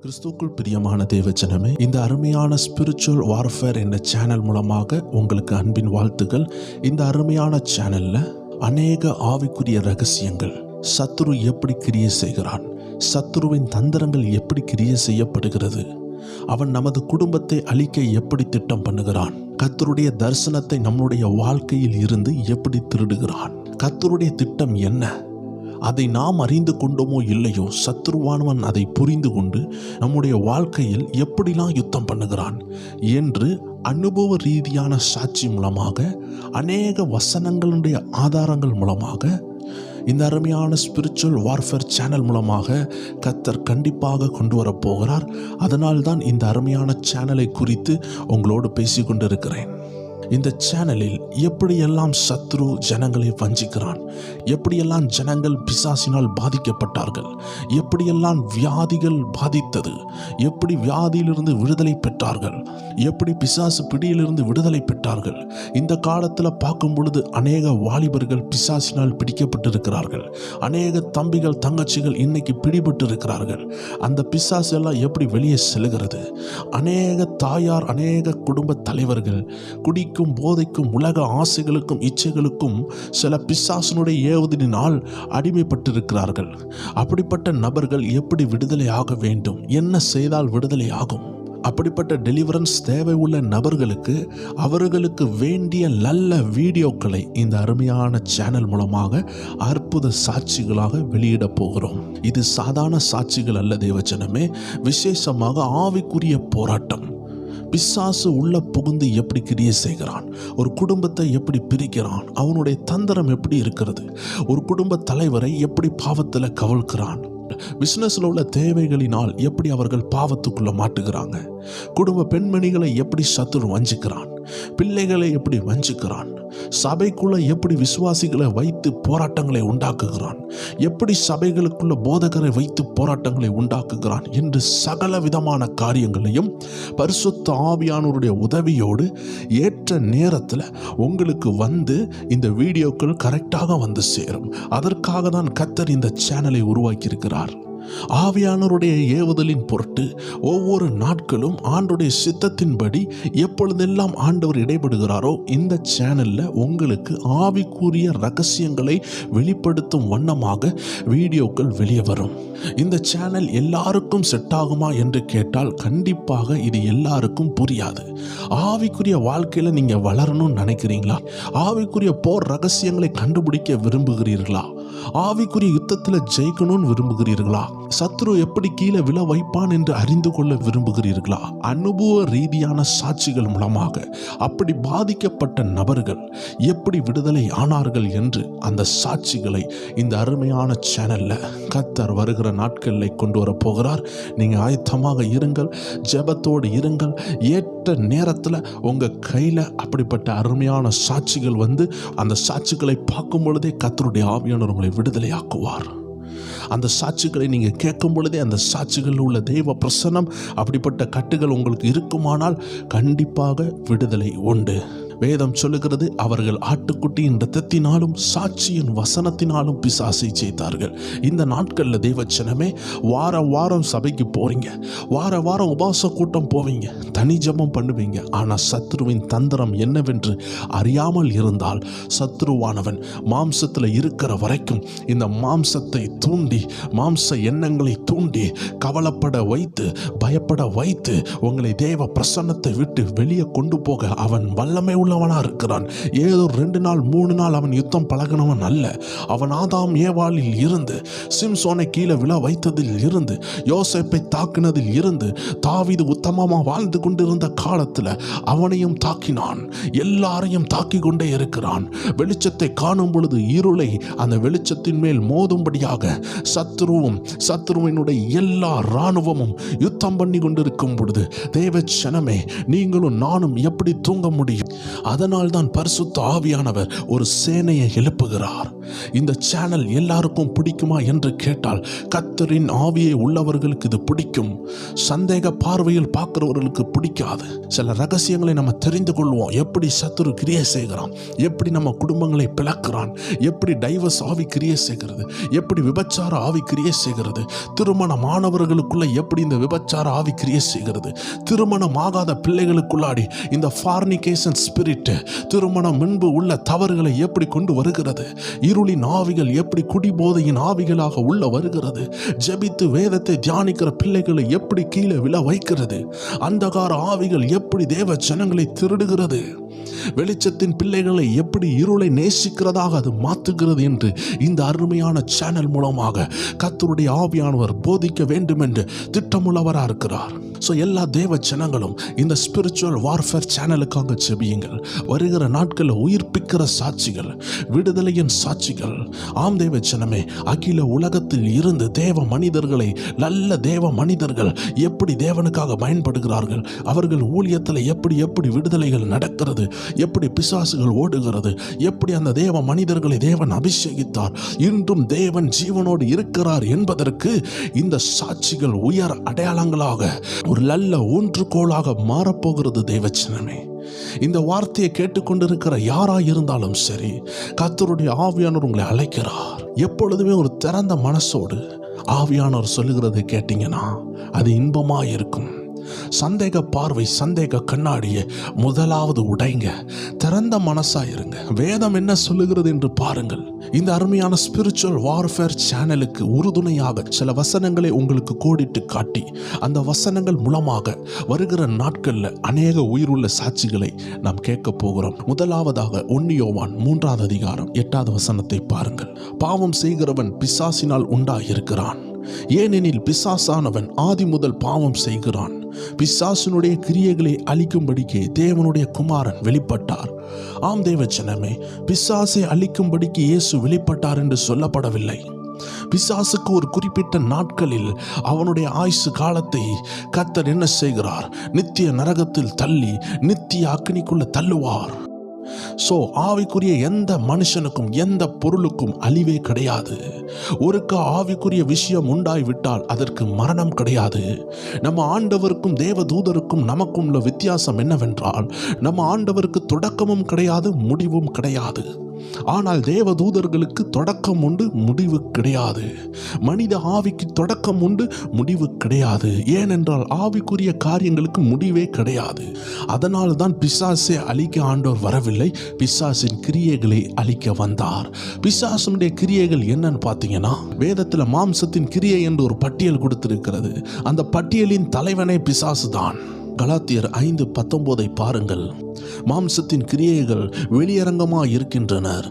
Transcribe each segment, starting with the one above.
கிறிஸ்துவுக்குள் பிரியமான தேவஜனமே, இந்த அருமையான ஸ்பிரிச்சுவல் வார்ஃபேர் என்ற சேனல் மூலமாக உங்களுக்கு அன்பின் வாழ்த்துக்கள். இந்த அருமையான சேனல்ல அநேக ஆவிக்குரிய ரகசியங்கள், சத்துரு எப்படி கிரியை செய்கிறான், சத்துருவின் தந்திரங்கள் எப்படி கிரியை செய்யப்படுகிறது, அவன் நமது குடும்பத்தை அழிக்க எப்படி திட்டம் பண்ணுகிறான், கர்த்தருடைய தரிசனத்தை நம்முடைய வாழ்க்கையில் இருந்து எப்படி திருடுகிறான், கர்த்தருடைய திட்டம் என்ன, அதை நாம் அறிந்து கொண்டோமோ இல்லையோ சத்துருவானவன் அதை புரிந்து கொண்டு நம்முடைய வாழ்க்கையில் எப்படிலாம் யுத்தம் பண்ணுகிறான் என்று அனுபவ ரீதியான சாட்சி மூலமாக, அநேக வசனங்களுடைய ஆதாரங்கள் மூலமாக, இந்த அருமையான ஸ்பிரிச்சுவல் வார்ஃபேர் சேனல் மூலமாக கர்த்தர் கண்டிப்பாக கொண்டு வரப்போகிறார். அதனால்தான் இந்த அருமையான சேனலை குறித்து உங்களோடு பேசிக்கொண்டிருக்கிறேன். இந்த சேனலில் எப்படியெல்லாம் சத்ரு ஜனங்களை வஞ்சிக்கிறான், எப்படியெல்லாம் ஜனங்கள் பிசாசினால் பாதிக்கப்பட்டார்கள், எப்படியெல்லாம் வியாதிகள் பாதித்தது, எப்படி வியாதியிலிருந்து விடுதலை பெற்றார்கள், எப்படி பிசாசு பிடியிலிருந்து விடுதலை பெற்றார்கள். இந்த காலத்தில் பார்க்கும் பொழுது அநேக வாலிபர்கள் பிசாசினால் பிடிக்கப்பட்டிருக்கிறார்கள். அநேக தம்பிகள் தங்கச்சிகள் இன்னைக்கு பிடிபட்டு இருக்கிறார்கள். அந்த பிசாசு எல்லாம் எப்படி வெளியே செல்கிறது. அநேக தாயார், அநேக குடும்ப தலைவர்கள் குடிக்கும் போதைக்கும் உலக ஆசைகளுக்கும் இச்சைகளுக்கும் சில பிசாசனுடைய ஏவுதலினால் அடிமைப்பட்டிருக்கிறார்கள். அப்படிப்பட்ட நபர்கள் எப்படி விடுதலை ஆக வேண்டும், என்ன செய்தால் விடுதலை ஆகும், அப்படிப்பட்ட டெலிவரன்ஸ் தேவை உள்ள நபர்களுக்கு அவர்களுக்கு வேண்டிய நல்ல வீடியோக்களை இந்த அருமையான சேனல் மூலமாக அற்புத சாட்சிகளாக வெளியிட போகிறோம். இது சாதாரண சாட்சிகள் அல்ல தேவஜனமே, விசேஷமாக ஆவிக்குரிய போராட்டம். பிசாசு உள்ள புகுந்து எப்படி கிரியை செய்கிறான், ஒரு குடும்பத்தை எப்படி பிரிக்கிறான், அவனுடைய தந்திரம் எப்படி இருக்கிறது, ஒரு குடும்ப தலைவரை எப்படி பாவத்தில் கவிழ்க்கிறான், பிசினஸ்ல உள்ள தேவைகளினால் எப்படி அவர்கள் பாவத்துக்குள்ள மாட்டுகிறாங்க, குடும்ப பெண்மணிகளை எப்படி சத்துரு வஞ்சிக்கிறான், பிள்ளைகளை எப்படி வஞ்சிக்கிறான், சபைக்குள்ள எப்படி விசுவாசிகளை வைத்து போராட்டங்களை உண்டாக்குகிறான், எப்படி சபைகளுக்குள்ள போதகரை வைத்து போராட்டங்களை உண்டாக்குகிறான் என்று சகல விதமான காரியங்களையும் பரிசுத்த ஆவியானவருடைய உதவியோடு ஏற்ற நேரத்தில் உங்களுக்கு வந்து இந்த வீடியோக்கள் கரெக்டாக வந்து சேரும். அதற்காக தான் கர்த்தர் இந்த சேனலை உருவாக்கி இருக்கிறார். ஆவியானவருடைய ஏவுதலின் பொருட்டு ஒவ்வொரு நாட்களும் ஆண்டவருடைய சித்தத்தின்படி எப்பொழுதெல்லாம் ஆண்டவர் இடைபடுகிறாரோ இந்த சேனல்ல உங்களுக்கு ஆவிக்குரிய ரகசியங்களை வெளிப்படுத்தும் வண்ணமாக வீடியோக்கள் வெளியே வரும். இந்த சேனல் எல்லாருக்கும் செட் ஆகுமா என்று கேட்டால் கண்டிப்பாக இது எல்லாருக்கும் புரியாது. ஆவிக்குரிய வாழ்க்கையில நீங்க வளரணும்னு நினைக்கிறீங்களா? ஆவிக்குரிய போர் ரகசியங்களை கண்டுபிடிக்க விரும்புகிறீர்களா? ஆவிக்குரிய யுத்தத்தில் ஜெயிக்கணும்னு விரும்புகிறீர்களா? சத்ரு எப்படி கீழே விழ வைப்பான் என்று அறிந்து கொள்ள விரும்புகிறீர்களா? அனுபவ ரீதியான சாட்சிகள் மூலமாக அப்படி பாதிக்கப்பட்ட நபர்கள் எப்படி விடுதலை ஆனார்கள் என்று அந்த சாட்சிகளை இந்த அருமையான சேனல்ல கர்த்தர் வருகிற நாட்களில் கொண்டு வர போகிறார். நீங்க ஆயத்தமாக இருங்கள், ஜெபத்தோடு இருங்கள். ஏற்ற நேரத்தில் உங்க கையில அப்படிப்பட்ட அருமையான சாட்சிகள் வந்து அந்த சாட்சிகளை பார்க்கும் பொழுதே கர்த்தருடைய ஆவியானவர் உங்களை விடுதலை ஆக்குவார். அந்த சாட்சிகளை நீங்க கேட்கும் பொழுதே அந்த சாட்சிகளில் உள்ள தெய்வ பிரசன்னம், அப்படிப்பட்ட கட்டுகள் உங்களுக்கு இருக்குமானால் கண்டிப்பாக விடுதலை உண்டு. வேதம் சொல்லுகிறது, அவர்கள் ஆட்டுக்குட்டியின் இரத்தத்தினாலும் சாட்சியின் வசனத்தினாலும் பிசாசை ஜெயித்தார்கள். இந்த நாட்களில் தேவச்சனமே, வார வாரம் சபைக்கு போறீங்க, வார வாரம் உபாச கூட்டம் போவீங்க, தனி ஜெபம் பண்ணுவீங்க. ஆனால் சத்ருவின் தந்திரம் என்னவென்று அறியாமல் இருந்தால் சத்ருவானவன் மாம்சத்தில் இருக்கிற வரைக்கும் இந்த மாம்சத்தை தூண்டி, மாம்ச எண்ணங்களை தூண்டி, கவலைப்பட வைத்து, பயப்பட வைத்து உங்களை தேவ பிரசன்னத்தை விட்டு வெளியே கொண்டு போக அவன் வல்லமை உள்ளவனா இருக்கிறான். ஏதோ 2 நாள் 3 நாள் அவன் யுத்தம் பழகினவன் அல்ல. அவன் ஆதாம் ஏவாளில் இருந்து, சிம்சோனை கீழே விழ வைத்ததில் இருந்து, யோசேப்பை தாக்கினதில் இருந்து, தாவீது உத்தமமா வாழ்ந்து கொண்டிருந்த காலத்தில் அவனையும் தாக்கினான். எல்லாரையும் தாக்கி கொண்டே இருக்கிறான். வெளிச்சத்தை காணும் பொழுது இருளை அந்த வெளிச்சத்தின் மேல் மோதும்படியாக சத்ருவினுடைய எல்லா இராணுவமும் யுத்தம் பண்ணி கொண்டிருக்கும் பொழுது தேவ ஜனமே, நீங்களும் நானும் எப்படி தூங்க முடியும்? அதனால் தான் பரிசுத்த ஆவியானவர் ஒரு சேனையை எழுப்புகிறார். இந்த சேனல் எல்லாருக்கும் பிடிக்குமா என்று கேட்டால் கர்த்தரின் ஆவியை உள்ளவர்களுக்கு இது பிடிக்கும். சந்தேக பார்வையில் பார்க்கிறவர்களுக்கு பிடிக்காது. சில ரகசியங்களை நம்ம தெரிந்து கொள்வோம். எப்படி சத்துரு கிரியை செய்கிறான், எப்படி நம்ம குடும்பங்களை பிளக்கிறான், எப்படி டைவர்ஸ் ஆவி கிரியை செய்கிறது, எப்படி விபச்சார ஆவி கிரியை செய்கிறது, திருமணமானவர்களுக்குள்ள எப்படி இந்த விபச்சார ஆவி கிரியை செய்கிறது, திருமணமாகாத பிள்ளைகளுக்குள்ளாடி இந்த ஃபார்னிகேஷன் ஸ்பிரிட், திருமணம் முன்பு உள்ள தவறுகளை எப்படி கொண்டு வருகிறது, இருளின் ஆவிகள் எப்படி குடிபோதையின் ஆவிகளாக உள்ள வருகிறது, ஜெபித்து வேதத்தை தியானிக்கிற பிள்ளைகளை எப்படி கீழே விழ வைக்கிறது, அந்தகார ஆவிகள் எப்படி தேவ ஜனங்களை திருடுகிறது, வெளிச்சத்தின் பிள்ளைகளை எப்படி இருளை நேசிக்கிறதாக அது மாற்றுகிறது என்று இந்த அருமையான சேனல் மூலமாக கர்த்தருடைய ஆவியானவர் போதிக்க வேண்டும் என்று திட்டமுள்ளவராக இருக்கிறார். ஸோ எல்லா தேவ ஜனங்களும் இந்த ஸ்பிரிச்சுவல் வார்ஃபேர் சேனலுக்காக ஜெபியுங்கள். வருகிற நாட்களில் உயிர்ப்பிக்கிற சாட்சிகள், விடுதலையின் சாட்சிகள். ஆம் தேவ ஜனமே, அகில உலகத்தில் இருந்து தேவ மனிதர்களை, நல்ல தேவ மனிதர்கள் எப்படி தேவனுக்காக பயன்படுகிறார்கள், அவர்கள் ஊழியத்தில் எப்படி எப்படி விடுதலைகள் நடக்கிறது, எப்படி பிசாசுகள் ஓடுகிறது, எப்படி அந்த தேவ மனிதர்களை தேவன் அபிஷேகித்தார், இன்றும் தேவன் ஜீவனோடு இருக்கிறார் என்பதற்கு இந்த சாட்சிகள் உயர் அடையாளங்களாக ஒரு நல்ல ஊன்றுகோலாக மாறப்போகிறது. தேவச்சனமே, இந்த வார்த்தையை கேட்டுக்கொண்டிருக்கிற யாராய் இருந்தாலும் சரி, கர்த்தருடைய ஆவியானவர் உங்களை அழைக்கிறார். எப்பொழுதுமே ஒரு திறந்த மனசோடு ஆவியானவர் சொல்லுகிறதை கேட்டீங்கன்னா அது இன்பமாக இருக்கும். சந்தேக பார்வை, சந்தேக கண்ணாடியை முதலாவது உடைங்க. திறந்த மனசா இருங்க. வேதம் என்ன சொல்லுகிறது என்று பாருங்கள். இந்த அருமையான ஸ்பிரிச்சுவல் வார்ஃபேர் சேனலுக்கு உறுதுணையாக சில வசனங்களை உங்களுக்கு கோடிட்டு காட்டி, அந்த வசனங்கள் மூலமாக வருகிற நாட்களில் அநேக உயிருள்ள சாட்சிகளை நாம் கேட்க போகிறோம். முதலாவதாக 1 யோவான் 3 அதிகாரம் 8 வசனத்தை பாருங்கள். பாவம் செய்கிறவன் பிசாசினால் உண்டாயிருக்கிறான். ஏனெனில் பிசாசானவன் ஆதி முதல் பாவம் செய்கிறான். பிசாசினுடைய கிரியைகளை அழிக்கும்படிக்கு தேவனுடைய குமாரன் வெளிப்பட்டார். ஆம் தேவச்சனமே, பிசாசை அழிக்கும்படிக்கு இயேசு வெளிப்பட்டார் என்று சொல்லப்படவில்லை. பிசாசுக்கு ஒரு குறிப்பிட்ட நாட்களில் அவனுடைய ஆயுசு காலத்தை கர்த்தர் என்ன செய்கிறார்? நித்திய நரகத்தில் தள்ளி நித்திய அக்னிக்குள்ள தள்ளுவார். ஸோ ஆவிக்குரிய எந்த மனுஷனுக்கும் எந்த பொருளுக்கும் அழிவே கிடையாது. ஒருக்கா ஆவிக்குரிய விஷயம் உண்டாய்விட்டால் அதற்கு மரணம் கிடையாது. நம்ம ஆண்டவருக்கும் தேவ தூதருக்கும் நமக்கும் உள்ள வித்தியாசம் என்னவென்றால், நம்ம ஆண்டவருக்கு தொடக்கமும் கிடையாது, முடிவும் கிடையாது. ஆனால் தேவ தூதர்களுக்கு தொடக்கம் உண்டு, முடிவு கிடையாது. மனித ஆவிக்கு தொடக்கம் உண்டு, முடிவு கிடையாது. ஏனென்றால் ஆவிக்குரிய காரியங்களுக்கு முடிவே கிடையாது. அதனால் தான் பிசாசை அழிக்க ஆண்டவர் வரவில்லை, பிசாசின் கிரியைகளை அழிக்க வந்தார். பிசாசுடைய கிரியைகள் என்னன்னு பார்த்தீங்கன்னா, வேதத்தில் மாம்சத்தின் கிரியை என்று ஒரு பட்டியல் கொடுத்திருக்கிறது. அந்த பட்டியலின் தலைவனே பிசாசு தான். கலாத்தியர் 5:19 பாருங்கள். மாம்சத்தின் கிரியைகள் வெளியரங்கமாக இருக்கின்றனர்.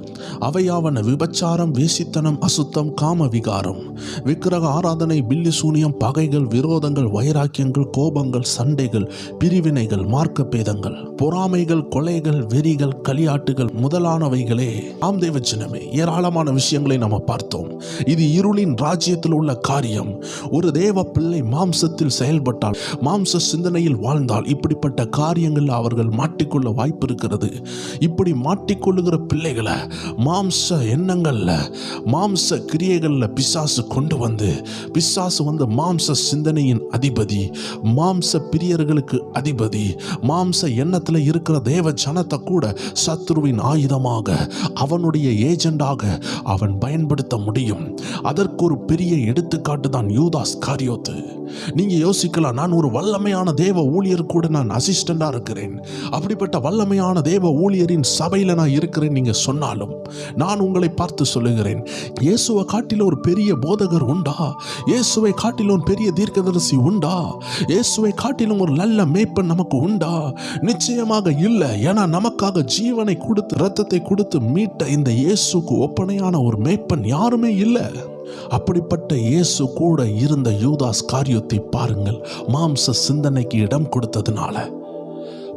அவையாவன விபச்சாரம், வேசித்தனம், அசுத்தம், காம விகாரம், விக்கிரக ஆராதனை, பில்லி சூனியம், பகைகள், விரோதங்கள், வைராக்கியங்கள், கோபங்கள், சண்டைகள், பிரிவினைகள், மார்க்க பேதங்கள், பொறாமைகள், கொலைகள், வெறிகள், களியாட்டுகள் முதலானவைகளே. ஆம் தேவஜனமே, ஏராளமான விஷயங்களை நம்ம பார்த்தோம். இது இருளின் ராஜ்யத்தில் உள்ள காரியம். ஒரு தேவ பிள்ளை மாம்சத்தில் செயல்பட்டால், மாம்ச சிந்தனையில் வாழ்ந்தால் இப்படிப்பட்ட காரியங்கள் அவர்கள் மாட்டிக்கொள்ள வாய்ப்பு இருக்கிறது. இப்படி மாட்டிக்கொள்ளுகிற பிள்ளைகளை மாம்ச எண்ணங்கள்ல, மாம்ச கிரியைகள்ல பிசாசு கொண்டு வந்து, பிசாசு வந்து மாம்ச சிந்தனையின் அதிபதி, மாம்ச பிரியர்களுக்கு அதிபதி, மாம்ச எண்ணத்துல இருக்கிற தேவ ஜனத்தை கூட சத்ருவின் ஆயுதமாக, அவனுடைய ஏஜெண்டாக அவன் பயன்படுத்த முடியும். அதற்கு ஒரு பெரிய எடுத்துக்காட்டு தான் யூதாஸ் காரியோத்து. நீங்க யோசிக்கலாம், நான் ஒரு வல்லமையான தேவ ஊழியர் கூட நான் அசிஸ்டண்டா இருக்கிறேன், அப்படிப்பட்ட வல்லமையான தேவ ஊழியரின் சபையில நான் இருக்கிறேன் நீங்க சொன்னாலும், நான் உங்களை பார்த்து சொல்லுகிறேன், இயேசுவை காட்டிலும் ஒரு பெரிய போதகர் உண்டா? இயேசுவை காட்டிலும் ஒரு பெரிய தீர்க்கதரிசி உண்டா? இயேசுவை காட்டிலும் ஒரு நல்ல மேய்ப்பன் நமக்கு உண்டா? நிச்சயமாக இல்லை. ஏன்னா நமக்காக ஜீவனை கொடுத்து இரத்தத்தை கொடுத்து மீட்ட இந்த இயேசுக்கு ஒப்பனையான ஒரு மேய்ப்பன் யாருமே இல்லை. அப்படிப்பட்ட இயேசு கூட இருந்த யூதாஸ் காரியத்தை பாருங்கள். மாம்ச சிந்தனைக்கு இடம் கொடுத்ததுனால,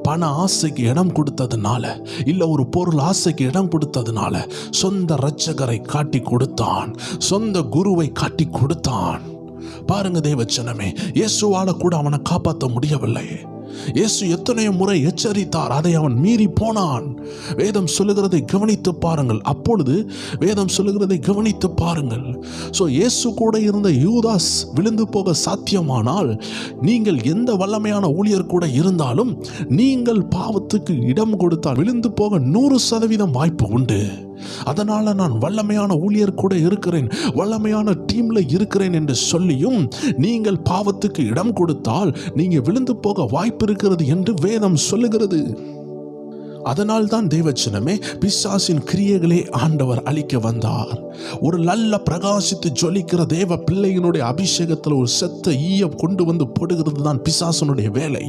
பண ஆசைக்கு இடம் கொடுத்ததுனால, இல்ல ஒரு பொருள் ஆசைக்கு இடம் கொடுத்ததுனால சொந்த இரட்சகரை காட்டி கொடுத்தான், சொந்த குருவை காட்டி கொடுத்தான். பாருங்க தேவச்சனமே, இயேசுவால கூட அவனை காப்பாற்ற முடியவில்லை. இயேசு எத்தனையோ முறை எச்சரித்தார், அதை அவன் மீறி போனான். வேதம் சொல்லுகிறதை கவனித்து பாருங்கள். அப்பொழுது வேதம் சொல்லுகிறதை கவனித்து பாருங்கள். இயேசு கூட இருந்த யூதாஸ் விழுந்து போக சாத்தியமானால், நீங்கள் எந்த வல்லமையான ஊழியர் கூட இருந்தாலும் நீங்கள் பாவத்துக்கு இடம் கொடுத்தால் விழுந்து போக 100% வாய்ப்பு உண்டு. அதனால நான் வல்லமையான ஊழியர் கூட இருக்கிறேன், வல்லமையான டீம்ல இருக்கிறேன் என்று சொல்லியும் நீங்கள் பாவத்துக்கு இடம் கொடுத்தால் நீங்க விழுந்து போக வாய்ப்பு இருக்கிறது என்று வேதம் சொல்லுகிறது. அதனால் தான் தேவச்சனமே, பிசாசின் கிரியைகளை ஆண்டவர் அழிக்க வந்தார். ஒரு நல்ல பிரகாசித்து ஜொலிக்கிற தேவ பிள்ளையினுடைய அபிஷேகத்தில் ஒரு செத்த ஈய கொண்டு வந்து போடுகிறது தான் பிசாசனுடைய வேலை.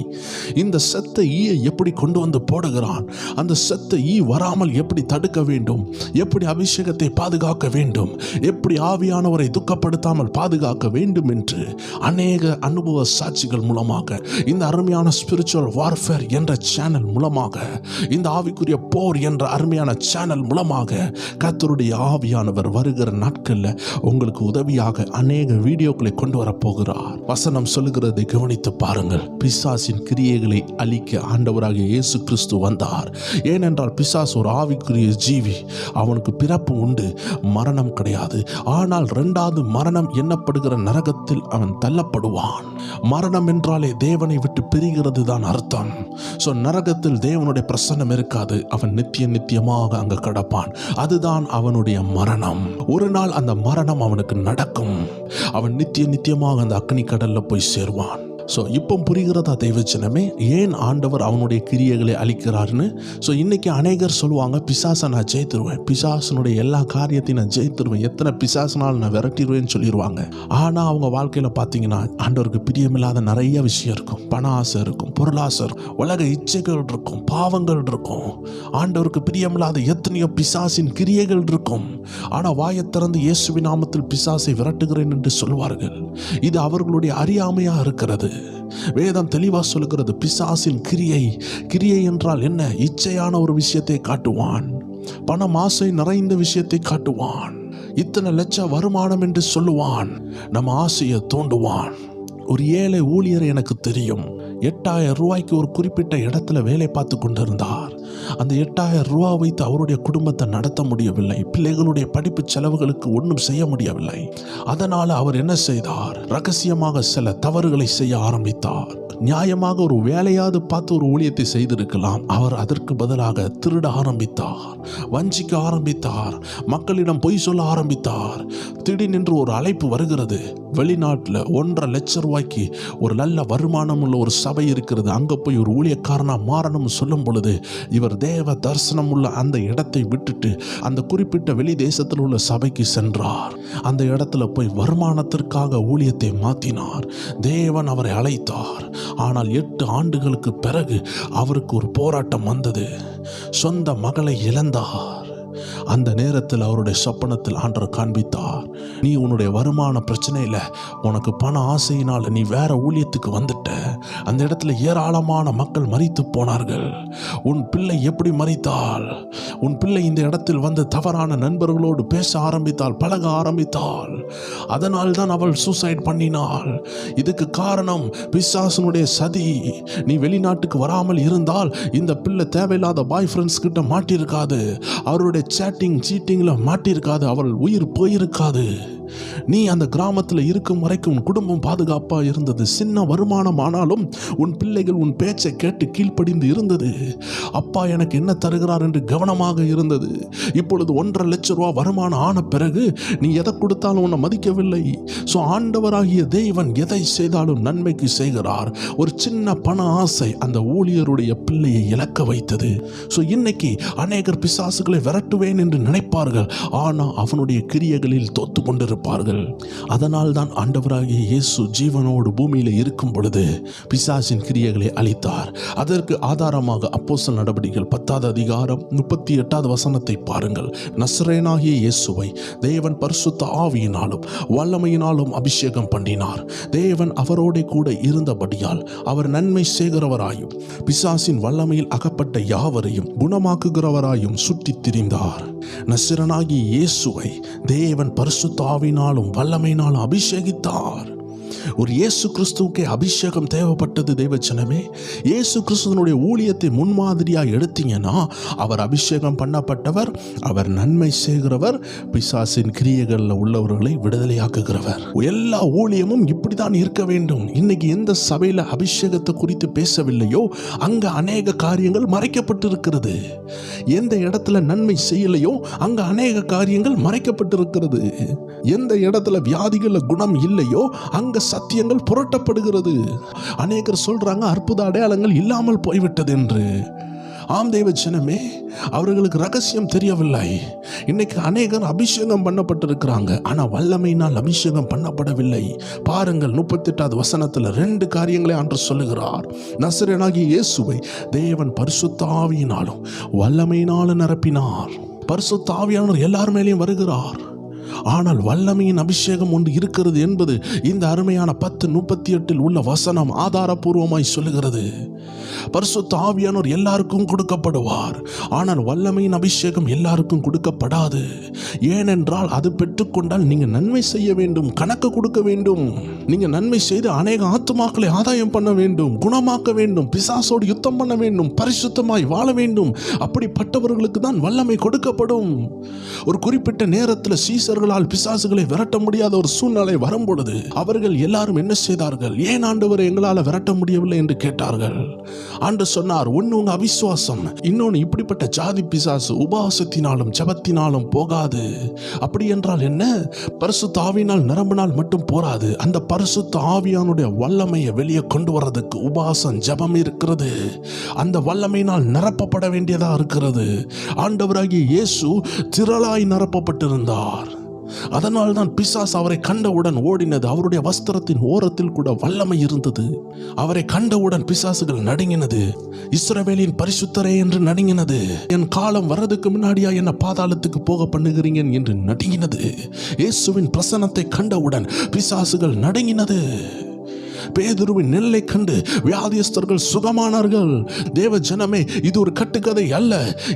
இந்த செத்த ஈயை எப்படி கொண்டு வந்து போடுகிறான், அந்த செத்த ஈ வராமல் எப்படி தடுக்க வேண்டும், எப்படி அபிஷேகத்தை பாதுகாக்க வேண்டும், எப்படி ஆவியானவரை துக்கப்படுத்தாமல் பாதுகாக்க வேண்டும் என்று அநேக அனுபவ சாட்சிகள் மூலமாக, இந்த அருமையான ஸ்பிரிச்சுவல் வார்ஃபேர் என்ற சேனல் மூலமாக, இந்த ஆவிக்குரிய போர் என்ற அருமையான சேனல் மூலமாக கர்த்தருடைய ஆவியானவர் வருகிற நாட்களில் உங்களுக்கு உதவியாக அநேக வீடியோக்களை கொண்டு வரப்போகிறார். வசனம் சொல்லுகிறதை கவனித்து பாருங்கள். பிசாசின் கிரியைகளை அழிக்க ஆண்டவராகிய இயேசு கிறிஸ்து வந்தார். ஏனென்றால் பிசாசு ஒரு ஆவிக்குரிய ஜீவி, அவனுக்கு பிறப்பு உண்டு, மரணம் கிடையாது. ஆனால் 2வது மரணம் எண்ணப்படுகிற நரகத்தில் அவன் தள்ளப்படுவான். மரணம் என்றாலே தேவனை விட்டு பிரிகிறது தான் அர்த்தம். நரகத்தில் தேவனுடைய பிரசன்னம் இருக்காது, அவன் நித்தியமாக அங்க கடப்பான். அதுதான் அவனுடைய மரணம். ஒரு நாள் அந்த மரணம் அவனுக்கு நடக்கும். அவன் நித்தியமாக அந்த அக்னி கடல்ல போய் சேருவான். இப்போ புரிகிறதா தேவச்சனமே, ஏன் ஆண்டவர் அவனுடைய கிரியைகளை அழிக்கிறார்னு? இன்னைக்கு அநேகர் சொல்லுவாங்க, பிசாசை நான் ஜெயித்துருவேன், பிசாசனுடைய எல்லா காரியத்தையும் நான் ஜெயித்துருவேன், எத்தனை பிசாசனால் நான் விரட்டிடுவேன்னு சொல்லிடுவாங்க. ஆனால் அவங்க வாழ்க்கையில் பார்த்தீங்கன்னா ஆண்டவருக்கு பிரியமில்லாத நிறைய விஷயம் இருக்கும். பண ஆசை இருக்கும், பொருளாசை இருக்கும், உலக இச்சைகள் இருக்கும், பாவங்கள் இருக்கும், ஆண்டவருக்கு பிரியமில்லாத எத்தனையோ பிசாசின் கிரியைகள் இருக்கும். ஆனால் வாயை திறந்து இயேசுவின் நாமத்தில் பிசாசை விரட்டுகிறேன் என்று சொல்வார்கள். இது அவர்களுடைய அறியாமையா இருக்கிறது. வேதம் தெளிவா சொல்லுகிறது, பிசாசின் கிரியை என்றால் என்ன? இச்சையான ஒரு விஷயத்தை காட்டுவான், பணம் ஆசை நிறைந்த விஷயத்தை காட்டுவான், இத்தனை லட்சம் வருமானம் என்று சொல்லுவான், நம்ம ஆசையை தூண்டுவான். ஒரு ஏழை ஊழியர் எனக்கு தெரியும், 8000 ரூபாய்க்கு ஒரு குறிப்பிட்ட இடத்துல வேலை பார்த்து கொண்டிருந்தார். அந்த 8000 ரூபா வைத்து அவருடைய குடும்பத்தை நடத்த முடியவில்லை, பிள்ளைகளுடைய படிப்பு செலவுகளுக்கு ஒன்றும் செய்ய முடியவில்லை. அதனால அவர் என்ன செய்தார்? ரகசியமாக சில தவறுகளை செய்ய ஆரம்பித்தார். நியாயமாக ஒரு வேலையாவது பார்த்து ஒரு ஊழியத்தை செய்திருக்கலாம். அவர் அதற்கு பதிலாக திருட ஆரம்பித்தார், வஞ்சிக்க ஆரம்பித்தார், மக்களிடம் பொய் சொல்ல ஆரம்பித்தார். திடீரென்று ஒரு அழைப்பு வருகிறது, வெளிநாட்டில் 1.5 லட்சம் ரூபாய்க்கு ஒரு நல்ல வருமானம் உள்ள ஒரு சபை இருக்கிறது, அங்கே போய் ஒரு ஊழியக்காரனா மாறணும்னு சொல்லும் பொழுது இவர் தேவ தரிசனம் உள்ள அந்த இடத்தை விட்டுட்டு அந்த குறிப்பிட்ட வெளி தேசத்தில் உள்ள சபைக்கு சென்றார். அந்த இடத்துல போய் வருமானத்திற்காக ஊழியத்தை மாற்றினார். தேவன் அவரை அழைத்தார். ஆனால் 8 ஆண்டுகளுக்கு பிறகு அவருக்கு ஒரு போராட்டம் வந்தது. சொந்த மகளை இழந்தார். அந்த நேரத்தில் அவருடைய சொப்பனத்தில் ஆண்டவர் காண்பித்தார், நீ உன்னுடைய வருமான பிரச்சனையில் உனக்கு பண ஆசையினால் நீ வேற ஊழியத்துக்கு வந்துட்ட. அந்த இடத்துல ஏராளமான மக்கள் மரித்து போனார்கள். உன் பிள்ளை எப்படி மரித்தாள்? உன் பிள்ளை இந்த இடத்தில் வந்து தவறான நண்பர்களோடு பேச ஆரம்பித்தாள், பழக ஆரம்பித்தாள். அதனால் தான் அவள் சூசைட் பண்ணினாள். இதுக்கு காரணம் பிசாசனுடைய சதி. நீ வெளிநாட்டுக்கு வராமல் இருந்தால் இந்த பிள்ளை தேவையில்லாத பாய் ஃப்ரெண்ட்ஸ் கிட்ட மாட்டியிருக்காது, அவருடைய சீட்டிங்ல மாட்டியிருக்காது, அவள் உயிர் போயிருக்காது. நீ அந்த கிராமத்தில் இருக்கும் வரைக்கும் உன் குடும்பம் பாதுகாப்பாக இருந்தது. சின்ன வருமானம் ஆனாலும் உன் பிள்ளைகள் உன் பேச்சை கேட்டு கீழ்ப்படிந்து இருந்தது. அப்பா எனக்கு என்ன தருகிறார் என்று கவனமாக இருந்தது. இப்பொழுது 1.5 லட்சம் ரூபா வருமானம் ஆன பிறகு நீ எதை கொடுத்தாலும் உன்னை மதிக்கவில்லை. ஆண்டவராகிய தேவன் எதை செய்தாலும் நன்மைக்கு செய்கிறார். ஒரு சின்ன பண ஆசை அந்த ஊழியருடைய பிள்ளையை இழக்க வைத்தது. இன்னைக்கு அநேகர் பிசாசுகளை விரட்டுவேன் என்று நினைப்பார்கள், ஆனால் அவனுடைய கிரியைகளில் தோத்து கொண்டிருப்பார்கள். அதனால் தான் ஆண்டவராகிய இயேசு ஜீவனோடு பூமியில் இருக்கும் பொழுது பிசாசின் கிரியைகளை அழித்தார். அதற்கு ஆதாரமாக அப்போஸ்தலர் நடபடிகள் 10வது அதிகாரம் 38வது வசனத்தை பாருங்கள். நசரேயனாகிய இயேசுவை தேவன் பரிசுத்த ஆவியினாலும் வல்லமையினாலும் அபிஷேகம் பண்ணினார். தேவன் அவரோட கூட இருந்தபடியால் அவர் நன்மை செய்கிறவராயும் பிசாசின் வல்லமையில் அகப்பட்ட யாவரையும் குணமாக்குகிறவராயும் சுற்றித் திரிந்தார். நசரேயனாகிய இயேசுவை தேவன் பரிசுத்த ஆவியினாலும் வல்லமையினாலும் அபிஷேகித்தார். ஒரு இயேசு கிறிஸ்துவுக்கே அபிஷேகம் தேவைப்பட்டது. தேவச்சனமே, இயேசு கிறிஸ்துவனுடைய ஊழியத்தை முன்மாதிரியாக எடுத்தீங்கன்னா, அவர் அபிஷேகம் பண்ணப்பட்டவர், அவர் நன்மை செய்கிறவர், பிசாசின் கிரியைகளில் உள்ளவர்களை விடுதலையாக்குகிறவர். எல்லா ஊழியமும் இப்படிதான் இருக்க வேண்டும். இன்னைக்கு எந்த சபையில் அபிஷேகத்தை குறித்து பேசவில்லையோ அங்க அநேக காரியங்கள் மறைக்கப்பட்டிருக்கிறது. எந்த இடத்துல நன்மை செய்யலையோ அங்க அநேக காரியங்கள் மறைக்கப்பட்டிருக்கிறது. எந்த இடத்துல வியாதிகள குணம் இல்லையோ அங்க சத்தியங்கள் புரட்டப்படுகிறது. அநேகர் சொல்றாங்க அற்புத அடையாளங்கள் இல்லாமல் போய்விட்டது என்று. ஆம் தேவச்சனமே, அவர்களுக்கு ரகசியம் தெரியவில்லை. இன்னைக்கு அநேகர் அபிஷேகம் பண்ணப்பட்டிருக்கிறாங்க, ஆனா வல்லமையினால் அபிஷேகம் பண்ணப்படவில்லை. பாருங்கள், 38வது வசனத்தில் 2 காரியங்களை ஆண்டவர் சொல்லுகிறார். நசரேயனாகிய இயேசுவை தேவன் பரிசுத்த ஆவியினாலும் வல்லமையினாலும் நிரப்பினார். பரிசுத்த ஆவியானவர் எல்லார் மேலேயும் வருகிறார். ஆனால் வல்லமையின் அபிஷேகம் ஒன்று இருக்கிறது என்பது இந்த அருமையான 10:38 உள்ள வசனம் ஆதாரபூர்வமாய் சொல்லுகிறது. பரிசுத்த ஆவியானவர் எல்லாருக்கும் கொடுக்கப்படுவார், ஆனால் வல்லமையின் அபிஷேகம் எல்லாருக்கும் கொடுக்கப்படாது. ஏனென்றால் அது பெற்றுக்கொண்டால் நீங்க நன்மை செய்ய வேண்டும், கணக்கு கொடுக்க வேண்டும். நீங்க நன்மை செய்து அநேக ஆத்துமாக்களை ஆதாயம் பண்ண வேண்டும், குணமாக்க வேண்டும், பிசாசோடு யுத்தம் பண்ண வேண்டும், பரிசுத்தமாய் வாழ வேண்டும். அப்படிப்பட்டவர்களுக்கு தான் வல்லமை கொடுக்கப்படும். ஒரு குறிப்பிட்ட நேரத்தில் சீசர்களால் பிசாசுகளை விரட்ட முடியாத ஒரு சூழ்நிலை வரும் பொழுது அவர்கள் எல்லாரும் என்ன செய்தார்கள்? ஏன் ஆண்டவரை எங்களால் விரட்ட முடியவில்லை என்று கேட்டார்கள். ஆண்டவர் சொன்னார், ஒன்னு உங்க அவிசுவாசம், இன்னொன்னு இப்படிப்பட்ட ஜாதி பிசாசு உபவாசத்தினாலும் ஜெபத்தினாலும் போகாது. அப்படி என்றால் என்ன? பரிசுத்த ஆவியினால் நிரம்பினால் மட்டும் போராது. அந்த பரிசுத்த ஆவியானுடைய வல்லமையை வெளியே கொண்டு வர்றதுக்கு உபவாசம் ஜெபம் இருக்கிறது. அந்த வல்லமையினால் நிரப்பப்பட வேண்டியதா இருக்கிறது. ஆண்டவராகிய இயேசு திரளாய் நிரப்பப்பட்டிருந்தார். அதனால் தான் பிசாசு அவரை கண்டவுடன் ஓடினது. அவருடைய வஸ்திரத்தின் ஓரத்தில் கூட வல்லமை இருந்தது. அவரை கண்டவுடன் பிசாசுகள் நடுங்கினது. இஸ்ரவேலின் பரிசுத்தரே என்று நடுங்கினது. என் காலம் வர்றதுக்கு முன்னாடியா என்ன பாதாளத்துக்கு போக பண்ணுகிறீங்க என்று நடுங்கினது. இயேசுவின் பிரசன்னத்தை கண்டவுடன் பிசாசுகள் நடுங்கினது. பேதுருவின் நிழலை கண்டு வியாதியஸ்தர்கள் சுகமானார்கள். தேவ ஜனமே, இது ஒரு கட்டுக்கதை அல்ல,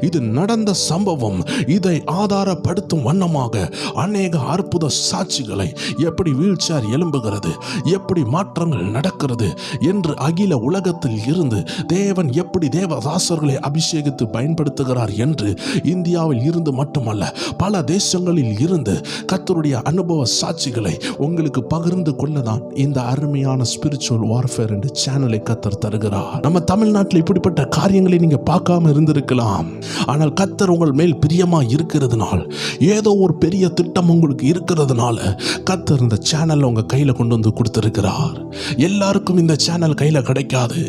இது நடந்த சம்பவம். இதை ஆதாரப்படுத்தும் வண்ணமாக அநேக அற்புத சாட்சிகளை, எப்படி வீழ்ச்சியார் எழும்புகிறது, எப்படி மாற்றங்கள் நடக்கிறது என்று அகில உலகத்தில் இருந்து தேவன் எப்படி தேவதாசர்களை அபிஷேகித்து பயன்படுத்துகிறார் என்று இந்தியாவில் இருந்து மட்டுமல்ல பல தேசங்களில் இருந்து கர்த்தருடைய அனுபவ சாட்சிகளை உங்களுக்கு பகிர்ந்து கொள்ளதான் இந்த அருமையான ஸ்பிரிச்சுவல் வார்ஃபேர் என்ற சேனலை கர்த்தர் தருகிறார். நம்ம தமிழ்நாட்டில் இப்படிப்பட்ட காரியங்களை நீங்க பார்க்காம இருந்திருக்கலாம். ஆனால் கர்த்தர் உங்கள் மேல் பிரியமா இருக்கிறதுனால், ஏதோ ஒரு பெரிய திட்டம் உங்களுக்கு இருக்கிறதுனால கர்த்தர் இந்த சேனல் உங்க கையில கொண்டு வந்து கொடுத்திருக்கிறார். எல்லாருக்கும் இந்த சேனல் கையில கிடைக்காது,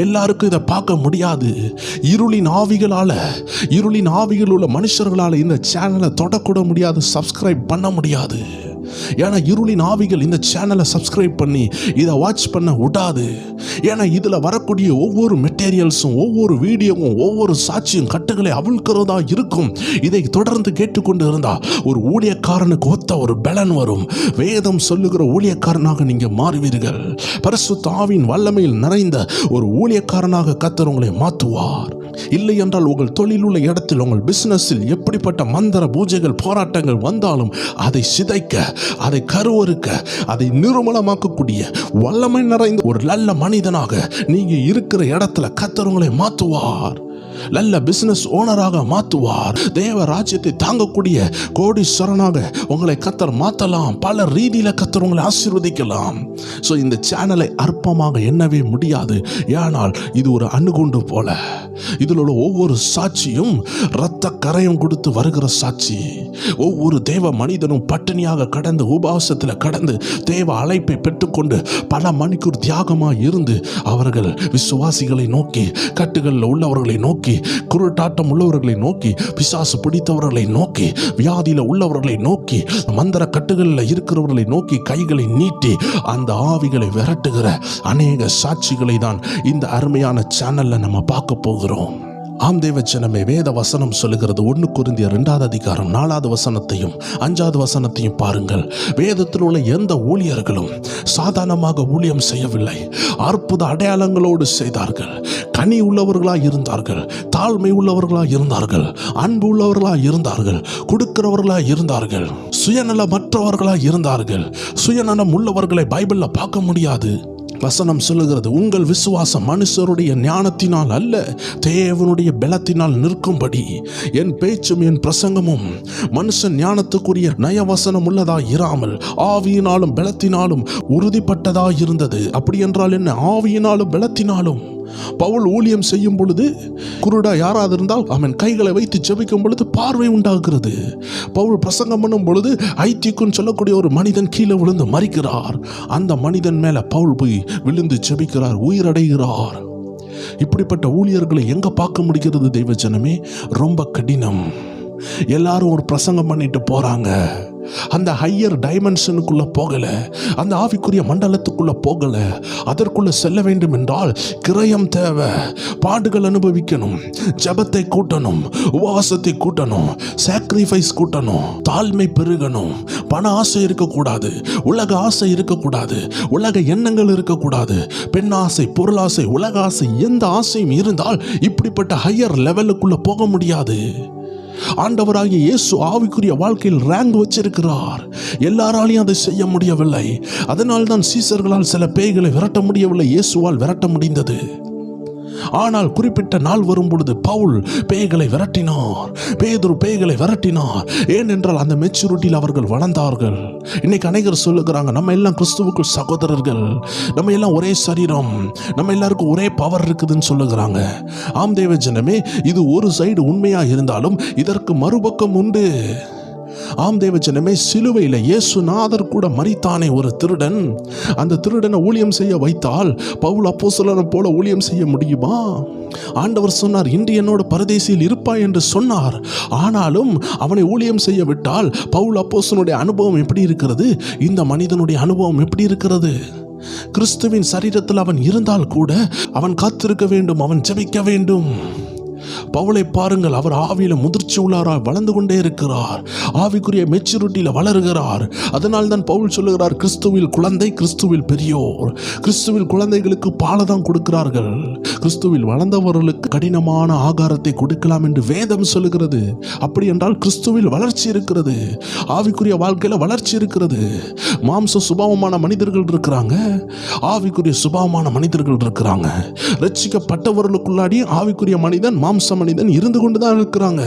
எல்லாருக்கும் இதை பார்க்க முடியாது. இருளின் ஆவிகள் உள்ள மனுஷர்களால் இந்த சேனலை தொடக்கூட முடியாது, சப்ஸ்கிரைப் பண்ண முடியாது. ஏன்னா இருளின் ஆவிகள் இந்த சேனலை சப்ஸ்கிரைப் பண்ணி இதை வாட்ச் பண்ண விடாது. ஏன்னா இதில் வரக்கூடிய ஒவ்வொரு மெட்டீரியல்ஸும், ஒவ்வொரு வீடியோவும், ஒவ்வொரு சாட்சியும் கட்டுகளை அவிழ்க்கிறதா இருக்கும். இதை தொடர்ந்து கேட்டுக்கொண்டு இருந்தா ஒரு ஊழியக்காரனுக்கு ஒத்த ஒரு பலன் வரும். வேதம் சொல்லுகிற ஊழியக்காரனாக நீங்க மாறுவீர்கள். பரிசுத்த ஆவியின் வல்லமையில் நிறைந்த ஒரு ஊழியக்காரனாக கர்த்தர் உங்களை மாற்றுவார். இல்லை என்றால் உங்கள் தொழில் உள்ள இடத்தில், உங்கள் பிசினஸில் எப்படிப்பட்ட மந்திர பூஜைகள் போராட்டங்கள் வந்தாலும் அதை சிதைக்க, அதை கருவறுக்க, அதை நிர்மூலமாக்கக்கூடிய வல்லமை நிறைந்த ஒரு நல்ல மனிதனாக நீங்க இருக்கிற இடத்துல கர்த்தர் உங்களை மாற்றுவார். நல்ல பிசினஸ் ஓனராக மாற்றுவார். தேவ ராஜ்யத்தை தாங்கக்கூடிய கோடீஸ்வரனாக உங்களை கர்த்தர் மாற்றலாம். பல ரீதியில் கர்த்தர் உங்களை ஆசீர்வதிக்கலாம். ஸோ இந்த சேனலை அற்பமாக எண்ணவே முடியாது. ஏனால் இது ஒரு அணுகுண்டு போல. இதில் உள்ள ஒவ்வொரு சாட்சியும் இரத்த கரையும் கொடுத்து வருகிற சாட்சி. ஒவ்வொரு தேவ மனிதனும் பட்டினியாக கடந்து, உபவாசத்தில் கடந்து, தேவ அழைப்பை பெற்றுக்கொண்டு பல மணிக்கூர் தியாகமாக இருந்து அவர்கள் விசுவாசிகளை நோக்கி, கட்டுகளில் உள்ளவர்களை நோக்கி, குருட்டாட்டம் உள்ளவர்களை நோக்கி, பிசாசு பிடித்தவர்களை நோக்கி, வியாதியில் உள்ளவர்களை நோக்கி, மந்திர கட்டுகளில் இருக்கிறவர்களை நோக்கி கைகளை நீட்டி அந்த ஆவிகளை விரட்டுகிற அநேக சாட்சிகளை தான் இந்த அருமையான சேனல்ல நம்ம பார்க்க போகிறோம். ஆம் தேவச்சனமே, வேத வசனம் சொல்லுகிறது. 1 கொரிந்தியர் 2வது அதிகாரம் 4வது வசனத்தையும் 5வது வசனத்தையும் பாருங்கள். வேதத்தில் உள்ள எந்த ஊழியர்களும் சாதாரணமாக ஊழியம் செய்யவில்லை. அற்புத அடையாளங்களோடு செய்தார்கள். கனி உள்ளவர்களாய் இருந்தார்கள், தாழ்மை உள்ளவர்களாய் இருந்தார்கள், அன்பு உள்ளவர்களாய் இருந்தார்கள், கொடுக்கிறவர்களாய் இருந்தார்கள், சுயநலமற்றவர்களாய் இருந்தார்கள். சுயநலம் உள்ளவர்களை பைபிள்ல பார்க்க முடியாது. வசனம் சொல்லுகிறது, உங்கள் விசுவாசம் மனுஷருடைய ஞானத்தினால் அல்ல, தேவனுடைய பலத்தினால் நிற்கும்படி என் பேச்சும் என் பிரசங்கமும் மனுஷன் ஞானத்துக்குரிய நயவசனம் உள்ளதாய் இராமல் ஆவியினாலும் பலத்தினாலும் உறுதிப்பட்டதாய் இருந்தது. அப்படி என்றால் என்ன? ஆவியினாலும் பலத்தினாலும். பவுல் ஊழியம் செய்யும் பொழுது குருடா யாராவது இருந்தால் அவன் கைகளை வைத்து ஜெபிக்கும் பொழுது பார்வை உண்டாகிறது. பவுல் பிரசங்கம் பண்ணும் பொழுது ஐத்திக்குன்னு சொல்லக்கூடிய ஒரு மனிதன் கீழே விழுந்து மரிக்கிறார். அந்த மனிதன் மேல பவுல் போய் விழுந்து ஜெபிக்கிறார், உயிரடைகிறார். இப்படிப்பட்ட ஊழியர்களை எங்க பார்க்க முடிகிறது தெய்வ ஜனமே? ரொம்ப கடினம். எல்லாரும் ஒரு பிரசங்கம் பண்ணிட்டு போறாங்க, அந்த ஹையர் டைமென்ஷனுக்குள்ள போகல, அந்த ஆவிக்குரிய மண்டலத்துக்குள்ள போகல. அதற்குள்ள செல்ல வேண்டும் என்றால் கிரயம் தேவை, பாடுகள் அனுபவிக்கணும், ஜபத்தை கூட்டணும், உபவாசத்தை கூட்டணும், சாக்ரிஃபைஸ் கூட்டணும், தாழ்மை பெருகணும். பண ஆசை இருக்கக்கூடாது, உலக ஆசை இருக்கக்கூடாது, உலக எண்ணங்கள் இருக்கக்கூடாது, பெண் ஆசை, பொருளாசை, உலக ஆசை, எந்த ஆசையும் இருந்தால் இப்படிப்பட்ட ஹையர் லெவலுக்குள்ள போக முடியாது. ஆண்டவராகிய இயேசு ஆவிக்குரிய வாழ்க்கையில் ரேங்க் வச்சிருக்கிறார். எல்லாராலையும் அதை செய்ய முடியவில்லை. அதனால்தான் சீசர்களால் சில பேய்களை விரட்ட முடியவில்லை, இயேசுவால் விரட்ட முடிந்தது. ஆனால் குறிப்பிட்ட நாள் வரும் பொழுது பவுல் பேய்களை விரட்டினார், பேதுரு பேய்களை விரட்டினார். ஏனென்றால் அந்த மெச்சூரிட்டியில் அவர்கள் வளர்ந்தார்கள். இன்னைக்கு அநேகர் சொல்லுகிறாங்க, நம்ம எல்லாம் கிறிஸ்துவுக்குள் சகோதரர்கள், நம்ம எல்லாம் ஒரே சரீரம், நம்ம எல்லாருக்கும் ஒரே பவர் இருக்குதுன்னு சொல்லுகிறாங்க. ஆம் தேவ ஜனமே, இது ஒரு சைடு உண்மையா இருந்தாலும் இதற்கு மறுபக்கம் உண்டு. ஆம் தேவ ஜனமே, சிலுவையில் இயேசுநாதர் கூட மரித்தானே ஒரு திருடன். அந்த திருடனை ஊழியம் செய்ய வைத்தால் பவுல் அப்போஸ்தலனை போல ஊழியம் செய்ய முடியுமா? ஆண்டவர் சொன்னார், இன்று என்னோட பரதேசியில் இருப்பாய் என்று சொன்னார். ஆனாலும் அவனை ஊழியம் செய்ய விட்டால் பவுல் அப்போஸ்தலனுடைய அனுபவம் எப்படி இருக்கிறது? இந்த மனிதனுடைய அனுபவம் எப்படி இருக்கிறது? கிறிஸ்துவின் சரீரத்தில் அவன் இருந்தால் கூட அவன் காத்திருக்க வேண்டும், அவன் ஜெபிக்க வேண்டும். பவுலை பாருங்கள், அவர் ஆவியில முதிர்ச்சி உள்ளாராய் வளர்ந்து கொண்டே இருக்கிறார், ஆவிக்குரிய மெச்சூரிட்டியில வளருகிறார். அதனால் தான் பவுல் சொல்லுகிறார், கிறிஸ்துவில் குழந்தை, கிறிஸ்துவில் பெரியோர். கிறிஸ்துவில் குழந்தைகளுக்கு பாலதான் கொடுக்கிறார்கள், கிறிஸ்துவில் வளர்ந்தவர்களுக்கு கடினமான ஆகாரத்தை கொடுக்கலாம் என்று வேதம் சொல்லுகிறது. அப்படி என்றால் கிறிஸ்துவில் வளர்ச்சி இருக்கிறது, ஆவிக்குரிய வாழ்க்கையில வளர்ச்சி இருக்கிறது. மாம்ச சுபாவமான மனிதர்கள் இருக்கிறாங்க, ஆவிக்குரிய சுபாவமான மனிதர்கள் இருக்கிறாங்க. ரட்சிக்கப்பட்டவர்களுக்குள்ளாடி ஆவிக்குரிய மனிதன், மாம்ச மனிதன் இருந்து கொண்டுதான் இருக்கிறாங்க.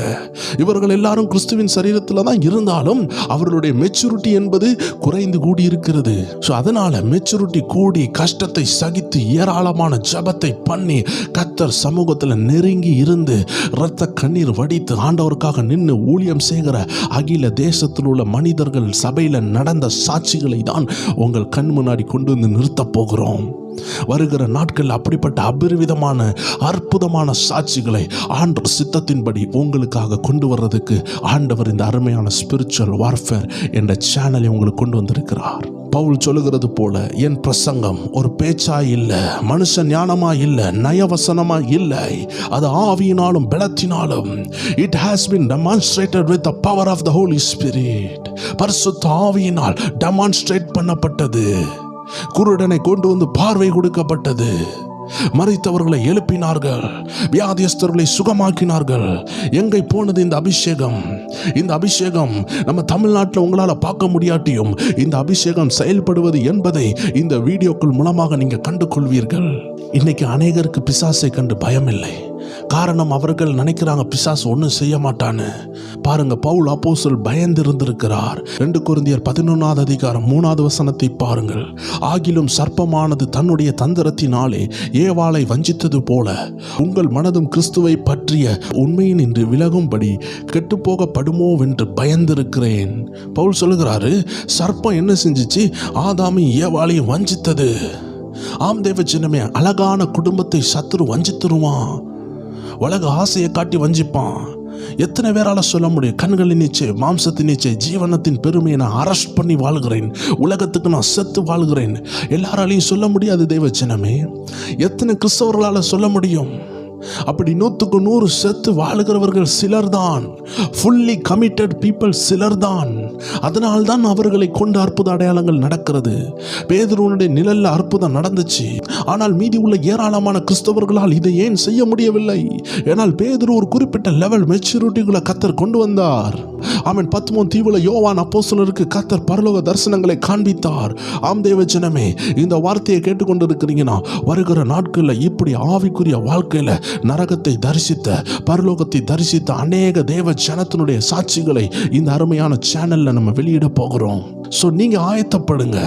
இவர்கள் எல்லாரும் கிறிஸ்துவின் சரீரத்தில் தான் இருந்தாலும் அவர்களுடைய மெச்சூரிட்டி என்பது குறைந்து கூடி இருக்கிறது. அதனால மெச்சூரிட்டி கூடி கஷ்டத்தை சகித்து ஏராளமான ஜபத்தை பண்ணி கர்த்தர் சமூகத்தில் நெருங்கி இருந்து இரத்த கண்ணீர் வடித்து ஆண்டவருக்காக நின்று ஊழியம் செய்கிற அகில தேசத்தில் உள்ள மனிதர்கள் சபையில் நடந்த சாட்சிகளை தான் உங்கள் கண் முன்னாடி கொண்டு வந்து நிறுத்த போகிறோம். வருகிற நாட்கள் அப்படிப்பட்ட அபரிவிதமான அற்புதமான சாட்சிகளை ஆண்டவர் சித்தத்தின்படி உங்களுக்காக கொண்டு வர்றதுக்கு ஆண்டவர் இந்த அருமையான ஸ்பிரிச்சுவல் வார்ஃபேர் என்ற சேனலை உங்களுக்கு கொண்டு வந்திருக்கிறார். பவுல் சொல்லுகிறது போல, என் பிரசங்கம் ஒரு பேச்சா இல்லை, மனுஷ ஞானமா இல்லை, நயவசனமா இல்லை, அது ஆவியினாலும் பலத்தினாலும். It has been demonstrated with the power of the Holy Spirit. பரிசுத்த ஆவியினால் டெமான்ஸ்ட்ரேட் பண்ணப்பட்டது. குருடனை கொண்டு வந்து பார்வை கொடுக்கப்பட்டது, மரித்தவர்களை எழுப்பினார்கள், வியாதியஸ்தர்களை சுகமாக்கினார்கள். எங்கே போனது இந்த அபிஷேகம்? இந்த அபிஷேகம் நம்ம தமிழ்நாட்டில் உங்களால் பார்க்க முடியாட்டியும் இந்த அபிஷேகம் செயல்படுவது என்பதை இந்த வீடியோக்கள் மூலமாக நீங்கள் கண்டு கொள்வீர்கள். இன்னைக்கு அநேகருக்கு பிசாசை கண்டு பயம் இல்லை. காரணம், அவர்கள் நினைக்கிறாங்க பிசாசு ஒன்றும் செய்ய மாட்டான்னு. பாருங்க, பவுல் அப்போஸ்தலன் பயந்து இருந்திருக்கிறார். 2 கொரிந்தியர் 11வது அதிகாரம் 3வது வசனத்தை பாருங்கள். ஆகிலும் சர்ப்பமானது தன்னுடைய தந்திரத்தினாலே ஏவாளை வஞ்சித்தது போல உங்கள் மனதும் கிறிஸ்துவை பற்றிய உண்மையினின்று விலகும்படி கெட்டுப்போகப்படுமோ என்று பயந்திருக்கிறேன். பவுல் சொல்லுகிறாரு, சர்ப்பம் என்ன செஞ்சிச்சு? ஆதாமையும் ஏவாளையும் வஞ்சித்தது. ஆம் தேவ ஜனமே, அழகான குடும்பத்தை சத்துரு வஞ்சித்துருவான், உலக ஆசையை காட்டி வஞ்சிப்பான். எத்தனை பேரால சொல்ல முடியும்? கண்களின் நீச்சை, மாம்சத்தின் நீச்சை, ஜீவனத்தின் பெருமையை நான் அரஸ்ட் பண்ணி வாழ்கிறேன், உலகத்துக்கு நான் செத்து வாழ்கிறேன். எல்லாராலையும் சொல்ல முடியாது தேவ ஜனமே. எத்தனை கிறிஸ்தவர்களால் சொல்ல முடியும்? அப்படி 100க்கு 100 செத்து வாழுகிறவர்கள் சிலர்தான். ஃபுல்லி கமிட்டட் பீப்புள் சிலர்தான். அதனால்தான் அவர்களை கொண்டு அற்புத அடையாளங்கள் நடக்கிறது. பேதுருவினுடைய நிழல்ல அற்புதம் நடந்துச்சு. ஆனால் மீதி உள்ள ஏராளமான கிறிஸ்தவர்களால் இதை ஏன் செய்ய முடியவில்லை? ஏனால் பேதுரு ஒரு குறிப்பிட்ட லெவல் மெச்சூரிட்டிக்குள்ள கர்த்தர் கொண்டு வந்தார். அவன் பத்மோன் தீவுல யோவான் அப்போஸ்தலருக்கு கர்த்தர் பரலோக தரிசனங்களை காண்பித்தார். ஆம் தேவ ஜனமே, இந்த வார்த்தையை கேட்டுக்கொண்டு இருக்கிறீங்கன்னா, வருகிற நாட்களில் இப்படி ஆவிக்குரிய வாழ்க்கையில நரகத்தை தரிசித்த, பரலோகத்தை தரிசித்த அநேக தேவ ஜனத்தினுடைய சாட்சிகளை இந்த அருமையான சேனல்ல நம்ம வெளியிட போகிறோம். ஸோ நீங்க ஆயத்தப்படுங்க,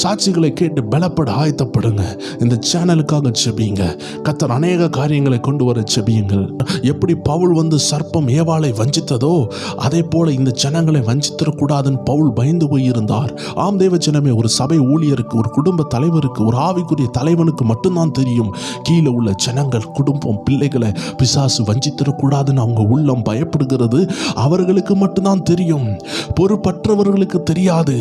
சாட்சிகளை கேட்டு பலப்பட ஆயத்தப்படுங்க. இந்த சேனலுக்காக செபியுங்க. கர்த்தர் அநேக காரியங்களை கொண்டு வர செபியுங்கள். எப்படி பவுல் வந்து சர்ப்பம் ஏவாளை வஞ்சித்ததோ அதே போல இந்த ஜனங்களை வஞ்சித்திடக்கூடாதுன்னு பவுல் பயந்து போயிருந்தார். ஆம் தேவ ஜனமே, ஒரு சபை ஊழியருக்கு, ஒரு குடும்ப தலைவருக்கு, ஒரு ஆவிக்குரிய தலைவனுக்கு மட்டும்தான் தெரியும் கீழே உள்ள ஜனங்கள், குடும்பம், பிள்ளைகளை பிசாசு வஞ்சித்திடக்கூடாதுன்னு அவங்க உள்ளம் பயப்படுகிறது. அவர்களுக்கு மட்டும்தான் தெரியும், பொறுப்பற்றவர்களுக்கு தெரியாது.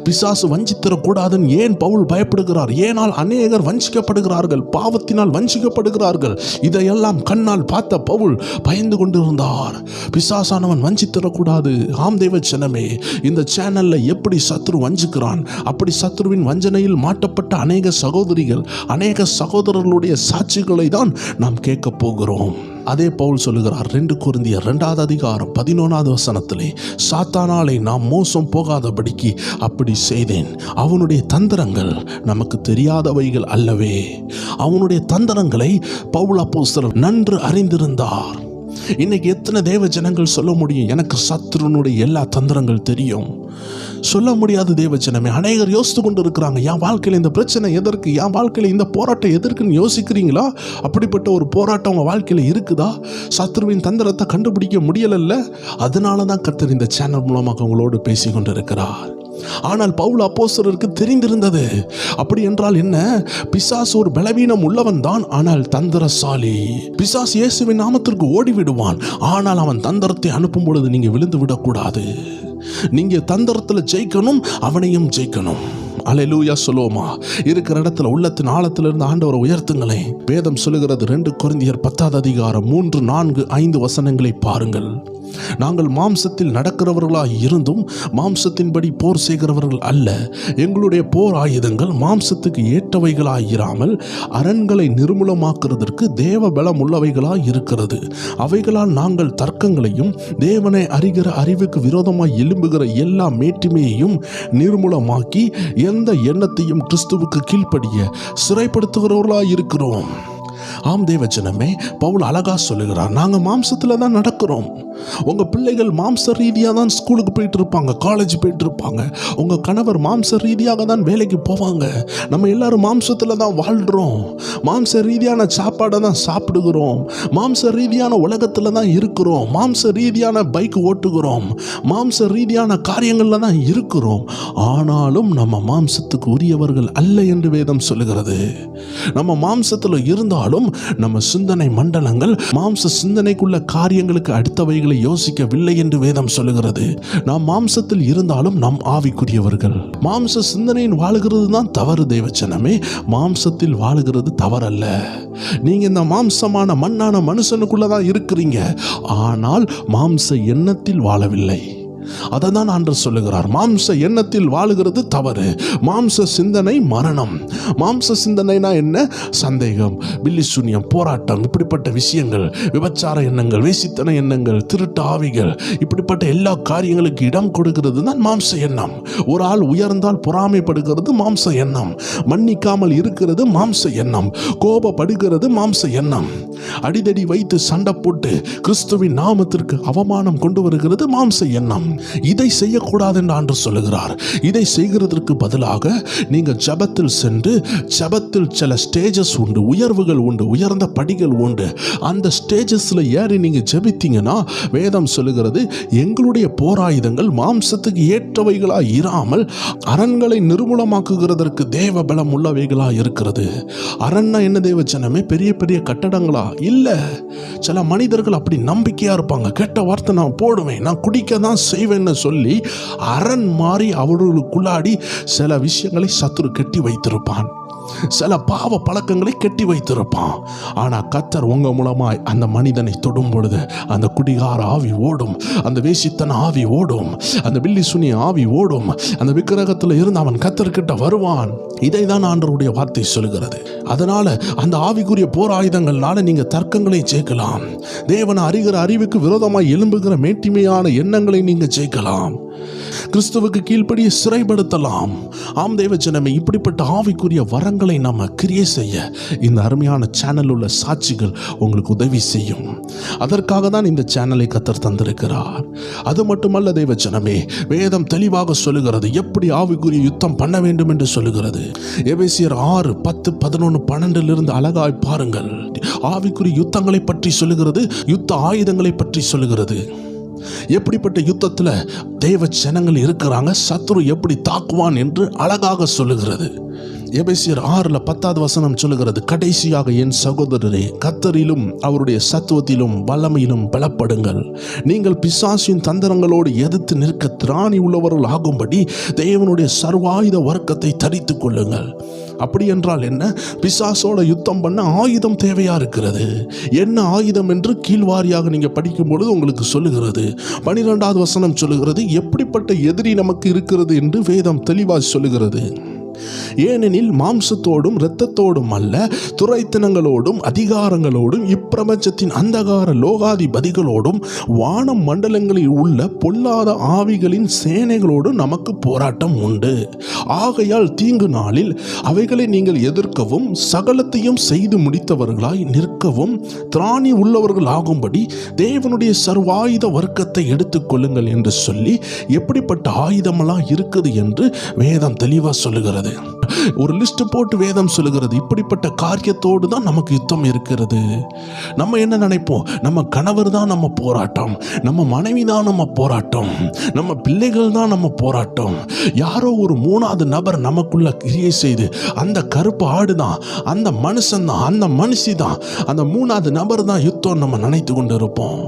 பிசாசு வஞ்சித்திடக்கூடாதுன்னு ஏன் பவுல் பயப்படுகிறார்? ஏனால் அநேகர் வஞ்சிக்கப்படுகிறார்கள், பாவத்தினால் வஞ்சிக்கப்படுகிறார்கள். இதையெல்லாம் கண்ணால் பார்த்த பவுல் பயந்து கொண்டிருந்தார். பிசாசானவன் வஞ்சித்திடக்கூடாது. ஆம் தேவ ஜனமே, இந்த சேனல்ல எப்படி சத்ரு வஞ்சிக்கிறான், அப்படி சத்ருவின் வஞ்சனையில் மாட்டப்பட்ட அநேக சகோதரிகள், அநேக சகோதரர்களுடைய சாட்சிகளை தான் நாம் கேட்க போகிறோம். அதே பவுல் சொல்லுகிறார் 2 கொரிந்தியர் 2வது அதிகாரம் 11வது வசனத்திலே, சாத்தானாலே நாம் மோசம் போகாதபடிக்கு அப்படி செய்தேன். அவனுடைய தந்திரங்கள் நமக்கு தெரியாதவைகள் அல்லவே. அவனுடைய தந்திரங்களை பவுல் அப்போஸ்தலர் நன்கு அறிந்திருந்தார். இன்னைக்கு எத்தனை தேவ ஜனங்கள் சொல்ல முடியும், எனக்கு சத்ருனுடைய எல்லா தந்திரங்கள் தெரியும்? சொல்ல முடியாது தேவ ஜனமே. அநேகர் யோசித்து கொண்டு இருக்கிறாங்க, என் வாழ்க்கையில் இந்த பிரச்சனை எதற்கு, என் வாழ்க்கையில் இந்த போராட்டம் எதற்குன்னு யோசிக்கிறீங்களா? அப்படிப்பட்ட ஒரு போராட்டம் உங்கள் வாழ்க்கையில் இருக்குதா? சத்ருவின் தந்திரத்தை கண்டுபிடிக்க முடியலல்ல? அதனால தான் கர்த்தர் இந்த சேனல் மூலமாக உங்களோடு பேசி கொண்டு இருக்கிறார். ஆனால் பவுல் அப்போஸ்தலருக்கு தெரிந்திருந்தது. அப்படி என்றால் என்ன? பிசாசு ஒரு பலவீனம் உள்ளவன் தான், ஆனால் தந்திரசாலி. பிசாசு இயேசுவின் நாமத்திற்கு ஓடிவிடுவான், ஆனால் அவன் தந்திரத்தை அனுப்பும் பொழுது நீங்க விழுந்து விடக்கூடாது. நீங்க தந்திரத்தில் ஜெயிக்கணும், அவனையும் ஜெயிக்கணும். அல்லேலூயா சொல்லுவோமா? இருக்கிற இடத்துல உள்ளத்தின் ஆழத்திலிருந்து ஆண்டவரை உயர்த்துங்களே. வேதம் சொல்லுகிறது 2 கொரிந்தியர் 10வது அதிகாரம் 3, 4, 5 வசனங்களை பாருங்கள். நாங்கள் மாம்சத்தில் நடக்கிறவர்களாய் இருந்தும் மாம்சத்தின்படி போர் செய்கிறவர்கள் அல்ல. எங்களுடைய போர் ஆயுதங்கள் மாம்சத்துக்கு ஏற்றவைகளாய் இராமல் அரண்களை நிர்மூலமாக்குறதற்கு தேவ பலம் உள்ளவைகளாய் இருக்கிறது. அவைகளால் நாங்கள் தர்க்கங்களையும் தேவனை அறிகிற அறிவுக்கு விரோதமாய் எழும்புகிற எல்லா மேட்டிமையையும் நிர்மூலமாக்கி எந்த எண்ணத்தையும் கிறிஸ்துவுக்கு கீழ்ப்படிய சிறைப்படுத்துகிறவர்களாய் இருக்கிறோம். ஆம் தேவ ஜனமே, பவுல் அழகா சொல்லுகிறார், நாங்க மாம்சத்துல தான் நடக்கிறோம். உங்க பிள்ளைகள் மாம்ச ரீதியாக தான் ஸ்கூலுக்கு போயிட்டு இருப்பாங்க, காலேஜ் போயிட்டு இருப்பாங்க. உங்க கணவர் மாம்ச ரீதியாக தான் வேலைக்கு போவாங்க. நம்ம எல்லாரும் மாம்சத்துல தான் வாழ்றோம். மாம்ச ரீதியான சாப்பாடை தான் சாப்பிடுகிறோம். மாம்ச ரீதியான உலகத்துல தான் இருக்கிறோம். மாம்ச ரீதியான பைக் ஓட்டுகிறோம். மாம்ச ரீதியான காரியங்கள்ல தான் இருக்கிறோம். ஆனாலும் நம்ம மாம்சத்துக்கு உரியவர்கள் அல்ல என்று வேதம் சொல்லுகிறது. நம்ம மாம்சத்துல இருந்தாலும் நம்ம சிந்தனை மண்டலங்கள் மாம்ச சிந்தனைக்குள்ள காரியங்களுக்கு அடுத்தவைகளை யோசிக்கவில்லை என்று வேதம் சொல்லுகிறது. நாம் மாம்சத்தில் இருந்தாலும் நாம் ஆவிக்குரியவர்கள். மாம்ச சிந்தனையின் வாழுகிறது தான் தவறு தேவ ஜனமே. மாம்சத்தில் வாழுகிறது தவறல்ல. நீங்க இந்த மாம்சமான மண்ணான மனுஷனுக்குள்ளதான் இருக்கிறீங்க, ஆனால் மாம்ச எண்ணத்தில் வாழவில்லை. அதை தான் ஆண்டவர் சொல்லுகிறார். மாம்ச எண்ணத்தில் வாழுகிறது தவறு. மாம்ச சிந்தனை மரணம். மாம்ச சிந்தனைனா என்ன? சந்தேகம், பில்லி சூன்யம், போராட்டம், இப்படிப்பட்ட விஷயங்கள், விபச்சார எண்ணங்கள், வேசித்தன எண்ணங்கள், திருட்டு ஆவிகள், இப்படிப்பட்ட எல்லா காரியங்களுக்கு இடம் கொடுக்கிறது தான் மாம்ச எண்ணம். ஒரு ஆள் உயர்ந்தால் பொறாமைப்படுகிறது மாம்ச எண்ணம். மன்னிக்காமல் இருக்கிறது மாம்ச எண்ணம். கோபப்படுகிறது மாம்ச எண்ணம். அடிதடி வைத்து சண்டை போட்டு கிறிஸ்துவின் நாமத்திற்கு அவமானம் கொண்டு வருகிறது மாம்ச எண்ணம். இதை செய்யக்கூடாது என்று ஆண்டவர் சொல்லுகிறார். இதை செய்கிறதற்கு பதிலாக நீங்க ஜெபத்தில் சென்று, ஜெபத்தில் சில ஸ்டேஜஸ் உண்டு, உயர்வுகள் உண்டு, உயர்ந்த படிகள் உண்டு. அந்த ஸ்டேஜஸ்ல ஏறி நீங்க ஜெபித்தீங்கன்னா வேதம் சொல்லுகிறது, எங்களுடைய போராயுதங்கள் மாம்சத்துக்கு ஏற்றவைகளாய் இராமல் அரண்களை நிர்மூலமாக்குகிறதற்கு தேவ பலம் உள்ளவைகளாய் இருக்கிறது. அரண்னா என்ன தேவ ஜனமே? பெரிய பெரிய கட்டடங்களா? இல்ல. சில மனிதர்கள் அப்படி நம்பிக்கையா இருப்பாங்க. கெட்ட வார்த்தை நான் போடுவேன், நான் குடிக்க தான் செய்வேன்னு சொல்லி அரண் மாறி அவர்களுக்குள்ளாடி சில விஷயங்களை சத்துரு கட்டி வைத்திருப்பான். சில பாவ பழக்கங்களை கெட்டி வைத்திருப்பான். ஆனால் கர்த்தர் உங்க மூலமாய் அந்த மனிதனை தொடும் பொழுது அந்த குடிகார ஆவி ஓடும், அந்த வேசித்தன ஆவி ஓடும், அந்த பில்லி சுனி ஆவி ஓடும், அந்த விக்கிரகத்தில் இருந்து அவன் கர்த்தர்கிட்ட வருவான். இதை தான் ஆண்டவருடைய வார்த்தை சொல்கிறது. அதனால அந்த ஆவிக்குரிய போர் ஆயுதங்கள்னால நீங்க தர்க்கங்களை ஜெயிக்கலாம். தேவனை அறிகிற அறிவுக்கு விரோதமாய் எழும்புகிற மேட்டிமையான எண்ணங்களை நீங்க ஜெயிக்கலாம். கிறிஸ்துவுக்கு கீழ்ப்படிய சிறைப்படுத்தலாம். ஆம் தேவஜனமே, இப்படிப்பட்ட ஆவிக்குரிய வரங்களை நாம கிரியை செய்ய இந்த அருமையான சேனல் உள்ள சாட்சிகள் உங்களுக்கு உதவி செய்யும். அதற்காக தான் இந்த சேனலை கர்த்தர் தந்திருக்கிறார். அது மட்டுமல்ல தேவஜனமே, வேதம் தெளிவாக சொல்லுகிறது எப்படி ஆவிக்குரிய யுத்தம் பண்ண வேண்டும் என்று சொல்லுகிறது. எபேசியர் 6, 10, 11, 12 அழகாய் பாருங்கள். ஆவிக்குரிய யுத்தங்களை பற்றி சொல்லுகிறது, யுத்த ஆயுதங்களை பற்றி சொல்லுகிறது. எப்படிப்பட்ட யுத்தத்தில் தேவ ஜனங்கள் இருக்கிறாங்க, சத்துரு எப்படி தாக்குவான் என்று அழகாக சொல்லுகிறது. எபேசியர் 6:10 சொல்லுகிறது, கடைசியாக என் சகோதரரே, கர்த்தரிலும் அவருடைய சத்துவத்திலும் வல்லமையிலும் பலப்படுங்கள். நீங்கள் பிசாசின் தந்திரங்களோடு எதிர்த்து நிற்க திராணி உள்ளவர்கள் ஆகும்படி தேவனுடைய சர்வாயுத வர்க்கத்தை தரித்துக் கொள்ளுங்கள். அப்படி என்றால் என்ன? பிசாசோட யுத்தம் பண்ண ஆயுதம் தேவையா இருக்கிறது. என்ன ஆயுதம் என்று கீழ்வாரியாக நீங்க படிக்கும் பொழுது உங்களுக்கு சொல்லுகிறது. 12 சொல்லுகிறது எப்படிப்பட்ட எதிரி நமக்கு இருக்கிறது என்று வேதம் தெளிவாக சொல்லுகிறது. ஏனெனில் மாம்சத்தோடும் இரத்தத்தோடும் அல்ல, துரைத்தனங்களோடும் அதிகாரங்களோடும் இப்பிரபஞ்சத்தின் அந்தகார லோகாதிபதிகளோடும் வான மண்டலங்களில் உள்ள பொல்லாத ஆவிகளின் சேனைகளோடும் நமக்கு போராட்டம் உண்டு. ஆகையால் தீங்கு நாளில் அவைகளை நீங்கள் எதிர்க்கவும் சகலத்தையும் செய்து முடித்தவர்களாய் நிற்கவும் திராணி உள்ளவர்கள் ஆகும்படி தேவனுடைய சர்வாயுத வர்க்கத்தை எடுத்துக்கொள்ளுங்கள் என்று சொல்லி எப்படிப்பட்ட ஆயுதமெல்லாம் இருக்குது என்று வேதம் தெளிவாக சொல்லுகிறது. ஒரு லிஸ்ட் போட்டு வேதம் சொல்லுகிறது. இப்படிப்பட்ட காரியத்தோடு தான் நமக்கு யுத்தம் இருக்கிறது. நம்ம என்ன நினைப்போம்? நம்ம கணவர் தான் நம்ம போராட்டம், நம்ம மனைவி தான் நம்ம போராட்டம், நம்ம பிள்ளைகள் தான் நம்ம போராட்டம். யாரோ ஒரு 3வது நபர் நமக்குள்ள கிரியை செய்து அந்த கருப்பு ஆடு தான், அந்த மனுஷன் தான், அந்த மனுஷி தான், அந்த 3வது நபர் தான் யுத்தம் நம்ம நினைத்து கொண்டு இருப்போம்.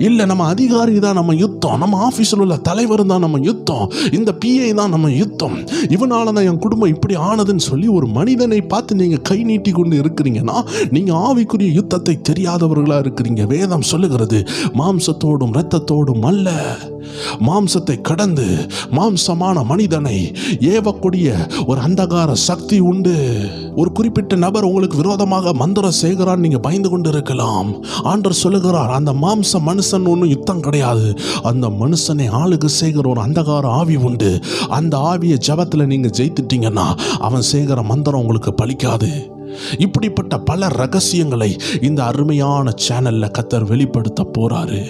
இல்லை, நம்ம அதிகாரி தான் நம்ம யுத்தம், நம்ம ஆஃபீஸில் உள்ள தலைவர் தான் நம்ம யுத்தம், இந்த பிஐ தான் நம்ம யுத்தம், இவனால தான் என் குடும்பம் இப்படி ஆனதுன்னு சொல்லி ஒரு மனிதனை பார்த்து நீங்க கை நீட்டி கொண்டு இருக்கிறீங்கன்னா நீங்க ஆவிக்குரிய யுத்தத்தை தெரியாதவர்களா இருக்கிறீங்க. வேதம் சொல்லுகிறது, மாம்சத்தோடும் இரத்தத்தோடும் அல்ல, மாம்சத்தை கடந்து மாம்சமான மனிதனை ஏவக்கூடிய ஒரு அந்தகார சக்தி உண்டு. ஒரு குறிப்பிட்ட நபர் உங்களுக்கு விரோதமாக மந்திரம் செய்கிறான், நீங்க பயந்து கொண்டு இருக்கலாம். ஆண்டவர் சொல்லுகிறார், அந்த மாம்ச மனுஷன் ஒன்றும் யுத்தம் கிடையாது, அந்த மனுஷனை ஆளுக செய்கிற ஒரு அந்தகார ஆவி உண்டு. அந்த ஆவியை ஜபத்தில் நீங்க ஜெயித்துட்டீங்கன்னா அவன் செய்கிற மந்திரம் உங்களுக்கு பலிக்காது. இப்படிப்பட்ட பல ரகசியங்களை இந்த அருமையான சேனல்ல கர்த்தர் வெளிப்படுத்த போறாரு.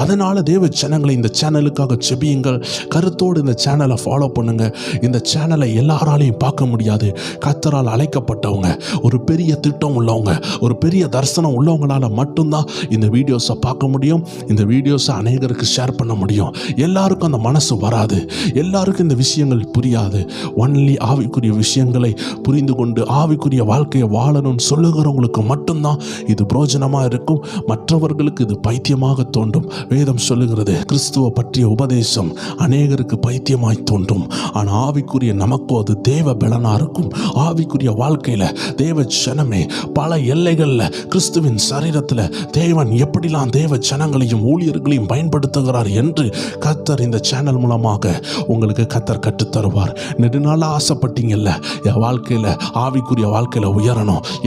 அதனால தேவ ஜனங்களை இந்த சேனலுக்காக செபியுங்கள். கருத்தோடு இந்த சேனலை ஃபாலோ பண்ணுங்க. இந்த சேனலை எல்லாராலையும் பார்க்க முடியாது. கர்த்தரால் அழைக்கப்பட்டவங்க, ஒரு பெரிய திட்டம் உள்ளவங்க, ஒரு பெரிய தரிசனம் உள்ளவங்களால மட்டும்தான் இந்த வீடியோஸை பார்க்க முடியும். இந்த வீடியோஸை அநேகருக்கு ஷேர் பண்ண முடியும். எல்லாருக்கும் அந்த மனசு வராது, எல்லாருக்கும் இந்த விஷயங்கள் புரியாது. ஒன்லி ஆவிக்குரிய விஷயங்களை புரிந்து கொண்டு ஆவிக்குரிய வாழ்க்கையை வாழணும்னு சொல்லுகிறவங்களுக்கு மட்டும்தான் இது பிரோஜனமா இருக்கும். மற்றவர்களுக்கு இது பைத்தியமாக தோன்றும். வேதம் சொல்லுகிறது, கிறிஸ்துவ பற்றிய உபதேசம் அநேகருக்கு பைத்தியமாய் தோன்றும், ஆனால் ஆவிக்குரிய நமக்கும் அது தேவ பலனா இருக்கும். ஆவிக்குரிய வாழ்க்கையில தேவ ஜனமே பல எல்லைகள்ல கிறிஸ்துவின் சரீரத்தில் தேவன் எப்படிலாம் தேவ ஜனங்களையும் ஊழியர்களையும் பயன்படுத்துகிறார் என்று கர்த்தர் இந்த சேனல் மூலமாக உங்களுக்கு கர்த்தர் கற்றுத்தருவார். நெடுநாளா ஆசைப்பட்டீங்கல்ல, என் வாழ்க்கையில ஆவிக்குரிய வாழ்க்கையில உயரணும்,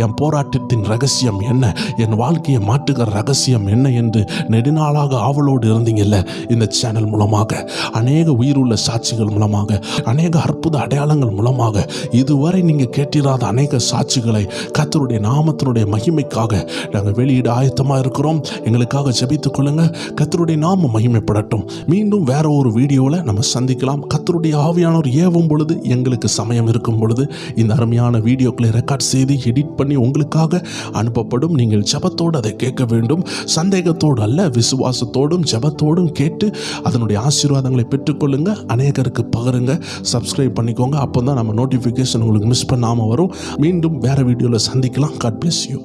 என் போராட்டத்தின் ரகசியம் என்ன, என் வாழ்க்கையை மாற்றுகிற ரகசியம் என்ன என்று நெடுநாளாக ஆவலோடு இருந்தீங்கல்ல, இந்த சேனல் மூலமாக அநேக உயிருள்ள சாட்சிகள் மூலமாக அநேக அற்புத அடையாளங்கள் மூலமாக இதுவரை நீங்க கேட்டிராத அநேக சாட்சிகளை கர்த்தருடைய நாமத்தினுடைய மகிமைக்காக நாங்கள் வெளியிட ஆயத்தமாக இருக்கிறோம். எங்களுக்காக ஜெபித்துக் கொள்ளுங்க. கர்த்தருடைய நாமம் மகிமைப்படட்டும். மீண்டும் வேற ஒரு வீடியோவில் நம்ம சந்திக்கலாம். கர்த்தருடைய ஆவியானவர் ஏவும் பொழுது, எங்களுக்கு சமயம் இருக்கும் பொழுது இந்த அருமையான வீடியோக்களை ரெக்கார்ட் செய்து எடிட் பண்ணி உங்களுக்காக அனுப்பப்படும். நீங்கள் ஜெபத்தோடு அதை கேட்க வேண்டும். சந்தேகத்தோடு அல்ல, விசுவாசத்தோடும் ஜெபத்தோடும் கேட்டு அதனுடைய ஆசீர்வாதங்களை பெற்றுக்கொள்ளுங்க. அநேகருக்கு பகிருங்க. சப்ஸ்கிரைப் பண்ணிக்கோங்க. அப்போ தான் நம்ம நோட்டிஃபிகேஷன் உங்களுக்கு மிஸ் பண்ணாமல் வரும். மீண்டும் வேற வீடியோவில் சந்திக்கலாம். God bless you.